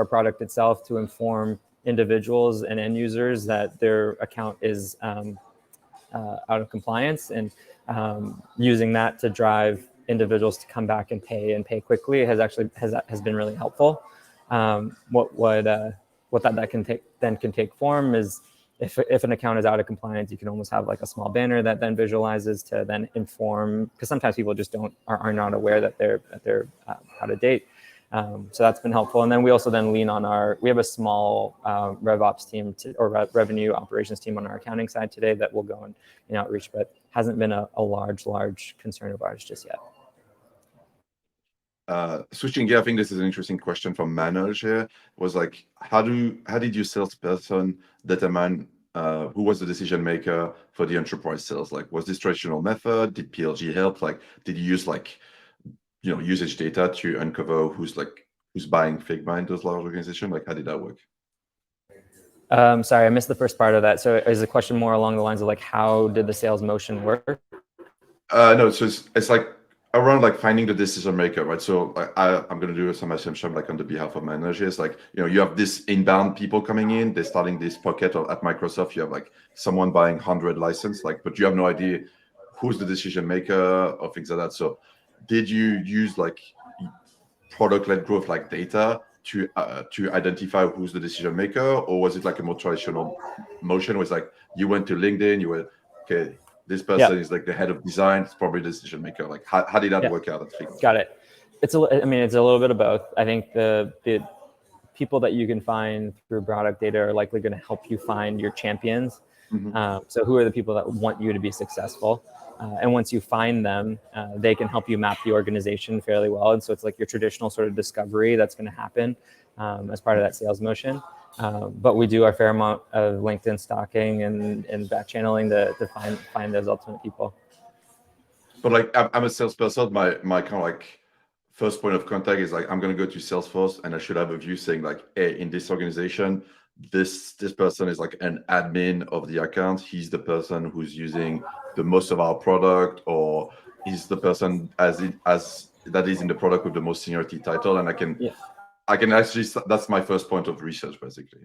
product itself to inform individuals and end users that their account is out of compliance, and using that to drive individuals to come back and pay quickly has been really helpful. What that can take form is, if an account is out of compliance, you can almost have like a small banner that then visualizes to then inform, because sometimes people just are not aware that they're out of date. So that's been helpful. And then we also then lean on we have a small RevOps team or revenue operations team on our accounting side today that will go and outreach, but hasn't been a large concern of ours just yet. Switching gear, I think this is an interesting question from Manoj here. Was like, how did your salesperson determine who was the decision maker for the enterprise sales? Like, was this traditional method? Did PLG help? Like, did you use like usage data to uncover who's buying Figma in those large organizations? Like, how did that work? Sorry, I missed the first part of that. So is the question more along the lines of like, how did the sales motion work? No, so it's like around like finding the decision maker, right? So I'm going to do some assumption like on the behalf of managers, like, you have this inbound people coming in, they're starting this pocket, or at Microsoft, you have like someone buying 100 license, like, but you have no idea who's the decision maker or things like that. So did you use like product-led growth like data to identify who's the decision maker, or was it like a more traditional motion? It was like you went to LinkedIn, you were, okay, this person is like the head of design, it's probably the decision maker. Like, how did that work out at Figma? Got it. It's a little bit of both. I think the people that you can find through product data are likely going to help you find your champions. Mm-hmm. So who are the people that want you to be successful? And once you find them, they can help you map the organization fairly well. And so it's like your traditional sort of discovery that's going to happen as part of that sales motion. But we do a fair amount of LinkedIn stalking and back channeling to find those ultimate people. But like, I'm a salesperson. My kind of like first point of contact is like, I'm going to go to Salesforce, and I should have a view saying like, hey, in this organization, this person is like an admin of the account. He's the person who's using the most of our product, or he's the person as that is in the product with the most seniority title, and I can actually, that's my first point of research, basically.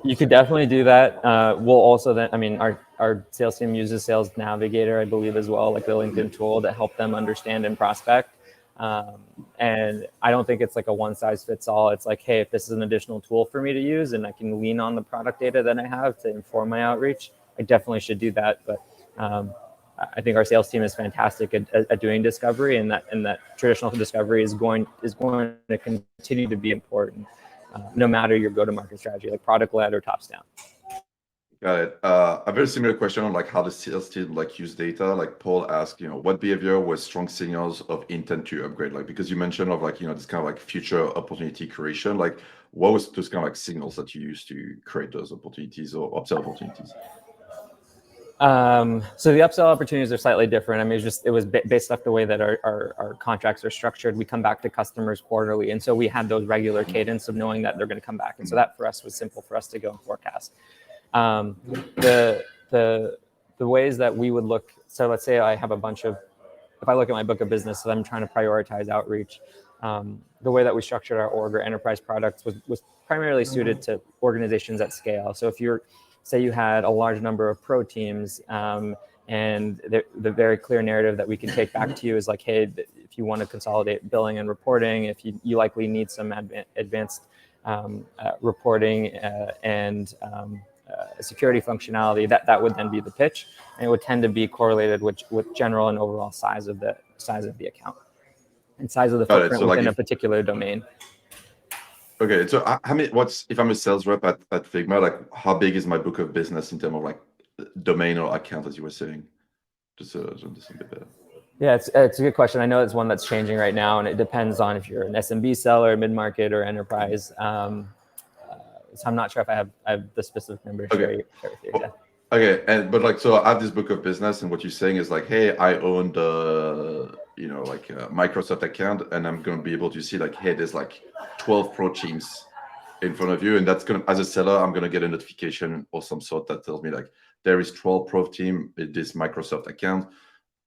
You could definitely do that. We'll also then, I mean, our sales team uses Sales Navigator, I believe, as well, like the LinkedIn tool to help them understand and prospect. And I don't think it's like a one size fits all. It's like, hey, if this is an additional tool for me to use and I can lean on the product data that I have to inform my outreach, I definitely should do that. But I think our sales team is fantastic at doing discovery, and that traditional discovery is going to continue to be important, no matter your go-to-market strategy, like product-led or tops-down. Got it. A very similar question on like how the sales team like use data. Like Paul asked, what behavior was strong signals of intent to upgrade? Like, because you mentioned of like, this kind of like future opportunity creation. Like, what was those kind of like signals that you used to create those opportunities or upsell opportunities? So the upsell opportunities are slightly different. I mean, it was based off the way that our contracts are structured. We come back to customers quarterly, and so we had those regular cadence of knowing that they're going to come back, and so that for us was simple for us to go and forecast. The ways that we would look. So let's say I have a bunch of if I look at my book of business, I'm trying to prioritize outreach. The way that we structured our org or enterprise products was primarily suited to organizations at scale. So if you're, say you had a large number of pro teams, and the very clear narrative that we can take back to you is like, hey, if you want to consolidate billing and reporting, if you likely need some advanced reporting and security functionality, that would then be the pitch, and it would tend to be correlated with general and overall size of the account and size of the footprint within a particular domain. Okay, so how many? If I'm a sales rep at Figma, like how big is my book of business in terms of like domain or account, as you were saying? Just to understand a bit better. Yeah, it's a good question. I know it's one that's changing right now, and it depends on if you're an SMB seller, mid-market, or enterprise. So I'm not sure if I have the specific number to share with you. Yeah. Okay, but like, so I have this book of business, and what you're saying is like, hey, I own the, Microsoft account, and I'm going to be able to see like, hey, there's like 12 pro teams in front of you, and that's going to, as a seller, I'm going to get a notification or some sort that tells me like, there is 12 pro team in this Microsoft account.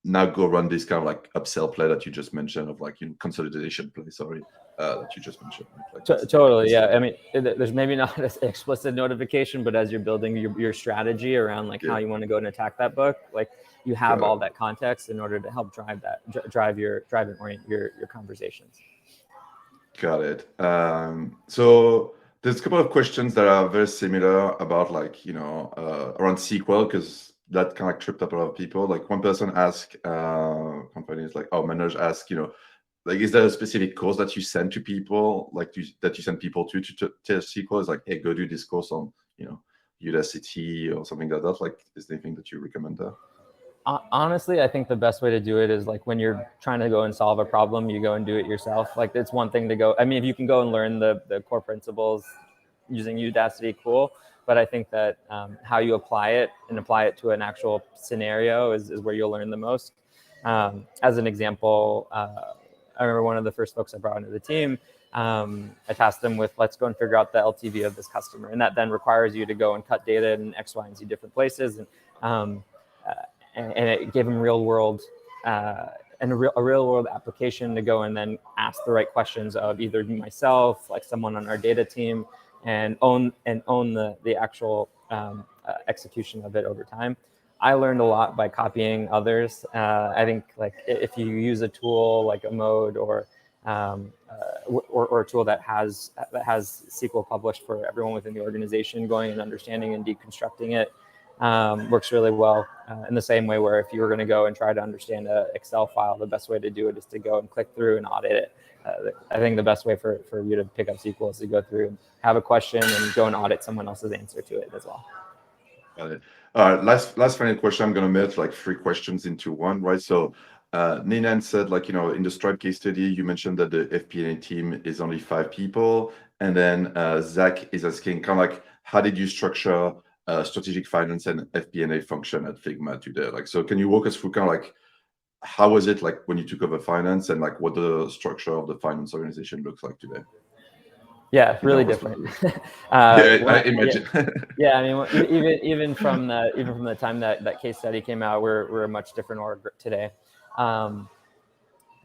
Now go run this kind of like upsell play that you just mentioned, of like consolidation play, that you just mentioned. Like totally, yeah. I mean, there's maybe not an explicit notification, but as you're building your strategy around like how you want to go and attack that book, like you have all that context in order to help drive and orient your conversations. Got it. So there's a couple of questions that are very similar about like, around SQL, because that kind of tripped up a lot of people. Like one person asked, companies like, Manoj asked, like, is there a specific course that you send to people, like that you send people to test SQL? It's like, hey, go do this course on, Udacity or something like that. Like, is there anything that you recommend there? Honestly, I think the best way to do it is like when you're trying to go and solve a problem, you go and do it yourself. Like it's one thing to go. I mean, if you can go and learn the core principles using Udacity, cool. But I think that how you apply it to an actual scenario is where you'll learn the most. As an example, I remember one of the first folks I brought into the team, I tasked them with, let's go and figure out the LTV of this customer. And that then requires you to go and cut data in X, Y, and Z different places. And it gave them real world and a real world application to go and then ask the right questions of either myself, like someone on our data team, and own the actual execution of it over time. I learned a lot by copying others. I think like if you use a tool like a Mode or a tool that has SQL published for everyone within the organization, going and understanding and deconstructing it works really well. In the same way where if you were going to go and try to understand an Excel file, the best way to do it is to go and click through and audit it. I think the best way for you to pick up SQL is to go through and have a question and go and audit someone else's answer to it as well. Got it. All right, last final question. I'm going to merge like 3 questions into one, right? So Ninan said, like, in the Stripe case study, you mentioned that the FP&A team is only 5 people. And then Zach is asking kind of like, how did you structure strategic finance and FP&A function at Figma today? Like, so can you walk us through kind of like, how was it like when you took over finance, and like what the structure of the finance organization looks like today? Yeah, really different. I imagine. Yeah, I mean, even from the time that case study came out, we're a much different org today.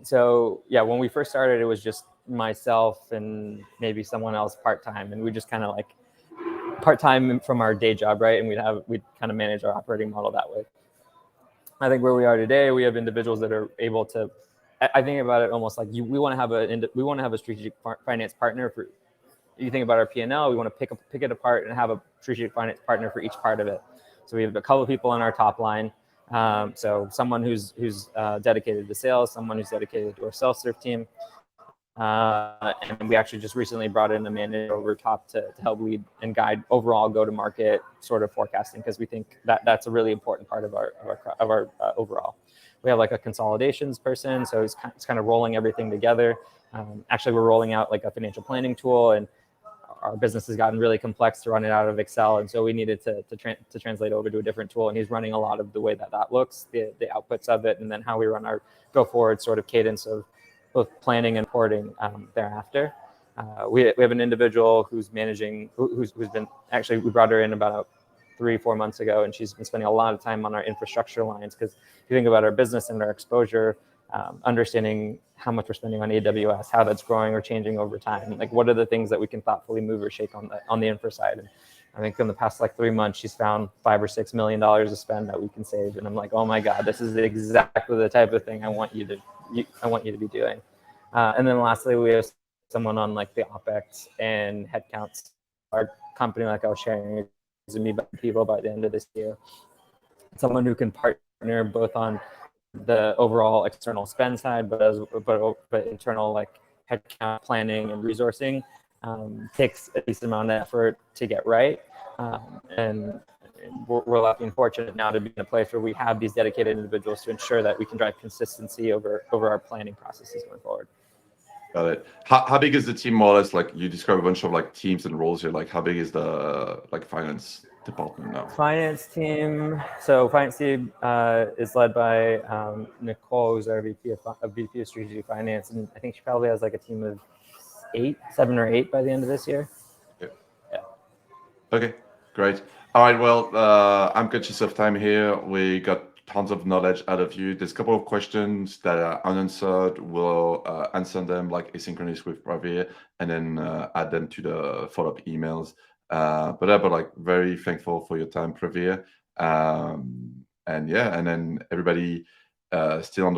So yeah, when we first started, it was just myself and maybe someone else part-time, and we just kind of like part-time from our day job, right? And we'd kind of manage our operating model that way. I think where we are today, we have individuals that are able to. I think about it almost like we want to have a strategic finance partner for. You think about our P&L, we want to pick it apart and have a strategic finance partner for each part of it. So we have a couple of people on our top line. So someone who's dedicated to sales, someone who's dedicated to our self-serve team. And we actually just recently brought in a manager over top to help lead and guide overall go-to-market sort of forecasting, because we think that's a really important part of our overall. We have like a consolidations person, so it's kind of rolling everything together. Actually, we're rolling out like a financial planning tool, and our business has gotten really complex to run it out of Excel, and so we needed to translate over to a different tool. And he's running a lot of the way that looks, the outputs of it, and then how we run our go forward sort of cadence of both planning and reporting thereafter. We have an individual who's managing, who's been actually, we brought her in about 3-4 months ago, and she's been spending a lot of time on our infrastructure lines, because if you think about our business and our exposure, understanding how much we're spending on AWS, how that's growing or changing over time. Like, what are the things that we can thoughtfully move or shake on the infra side? And I think in the past 3 months, she's found $5 or $6 million to spend that we can save. And I'm like, oh my God, this is exactly the type of thing I want you to be doing. And then lastly, we have someone on the OpEx and headcounts. Our company, like I was sharing, is going to be people by the end of this year. Someone who can partner both on the overall external spend side, but internal headcount planning and resourcing takes a decent amount of effort to get right. And we're lucky and fortunate now to be in a place where we have these dedicated individuals to ensure that we can drive consistency over our planning processes going forward. Got it. How big is the team, more or less? You describe a bunch of teams and roles here. How big is the finance department now? Finance team. So finance team is led by Nicole, who's our VP of Strategic Finance, and I think she probably has a team of 7 or 8 by the end of this year. Okay. Yeah. Okay, great. All right. Well, I'm conscious of time here. We got tons of knowledge out of you. There's a couple of questions that are unanswered. We'll answer them asynchronous with Praveer, and then add them to the follow-up emails. But very thankful for your time, Praveer. And then everybody still on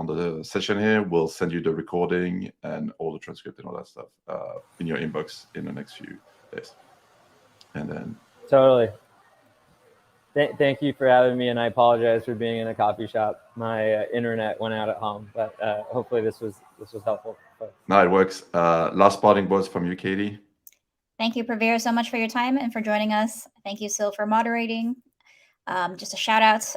the session here, we'll send you the recording and all the transcript and all that stuff in your inbox in the next few days. And then totally. Thank you for having me, and I apologize for being in a coffee shop. My internet went out at home, but hopefully this was helpful. No, it works. Last parting words from you, Katie. Thank you, Praveer, so much for your time and for joining us. Thank you, Sil, for moderating. Just a shout out.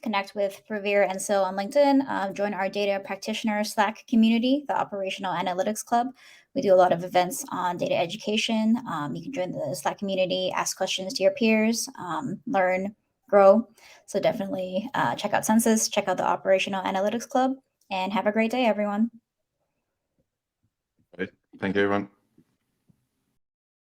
Connect with Praveer and Sil on LinkedIn. Join our data practitioner Slack community, the Operational Analytics Club. We do a lot of events on data education. You can join the Slack community, ask questions to your peers, learn, grow. So definitely check out Census, check out the Operational Analytics Club, and have a great day, everyone. Great. Thank you, everyone.